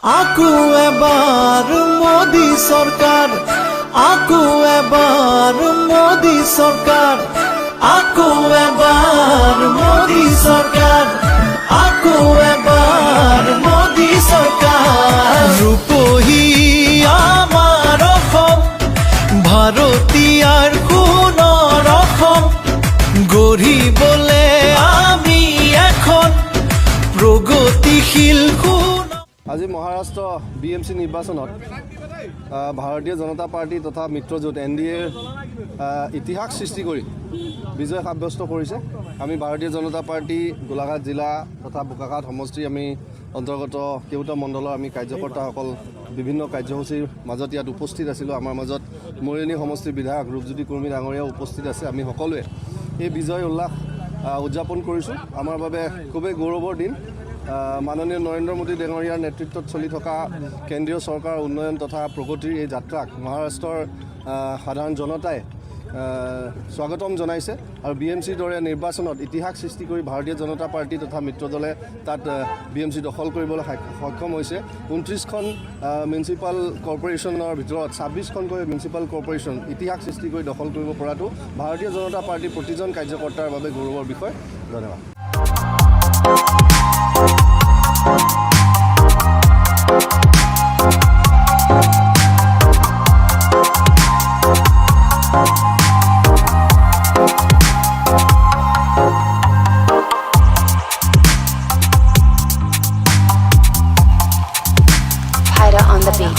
আকু এবাৰ মোদি সৰকাৰ, আকু এবাৰ মোদি সৰকাৰ, আকু এবাৰ মোদি সৰকাৰ, আকু এবাৰ মোদি সৰকাৰ। ৰূপহী আমাৰ অসম, ভাৰতীয়াৰ সোণৰ অসম, গঢ়িবলে আমি এখন প্ৰগতিশীল আজি মহাৰাষ্ট্ৰ BMC নিৰ্বাচনত ভাৰতীয় জনতা পাৰ্টি তথা মিত্ৰজোঁট NDAৰ ইতিহাস সৃষ্টি কৰি বিজয় সাব্যস্ত কৰিছে। আমি ভাৰতীয় জনতা পাৰ্টি গোলাঘাট জিলা তথা বোকাখাট সমষ্টিৰ আমি অন্তৰ্গত কেউটা মণ্ডলৰ আমি কাৰ্যকৰ্তাসকল বিভিন্ন কাৰ্যসূচীৰ মাজত ইয়াত উপস্থিত আছিলোঁ। আমাৰ মাজত মৰিয়নি সমষ্টিৰ বিধায়ক ৰূপজ্যোতি কুৰ্মী ডাঙৰীয়াও উপস্থিত আছে। আমি সকলোৱে এই বিজয় উল্লাস উদযাপন কৰিছোঁ। আমাৰ বাবে খুবেই গৌৰৱৰ দিন। মাননীয় নৰেন্দ্ৰ মোদী ডাঙৰীয়াৰ নেতৃত্বত চলি থকা কেন্দ্ৰীয় চৰকাৰৰ উন্নয়ন তথা প্ৰগতিৰ এই যাত্ৰাক মহাৰাষ্ট্ৰৰ সাধাৰণ জনতাই স্বাগতম জনাইছে আৰু BMCৰ দৰে নিৰ্বাচনত ইতিহাস সৃষ্টি কৰি ভাৰতীয় জনতা পাৰ্টি তথা মিত্ৰদলে তাত BMC দখল কৰিবলৈ সক্ষম হৈছে। 29খন মিউনিচিপাল কৰ্পৰেশ্যনৰ ভিতৰত 26খনকৈ মিউনিচিপাল কৰ্পৰেশ্যন ইতিহাস সৃষ্টি কৰি দখল কৰিব পৰাটো ভাৰতীয় জনতা পাৰ্টিৰ প্ৰতিজন কাৰ্যকৰ্তাৰ বাবে গৌৰৱৰ বিষয়। ধন্যবাদ। On the beat.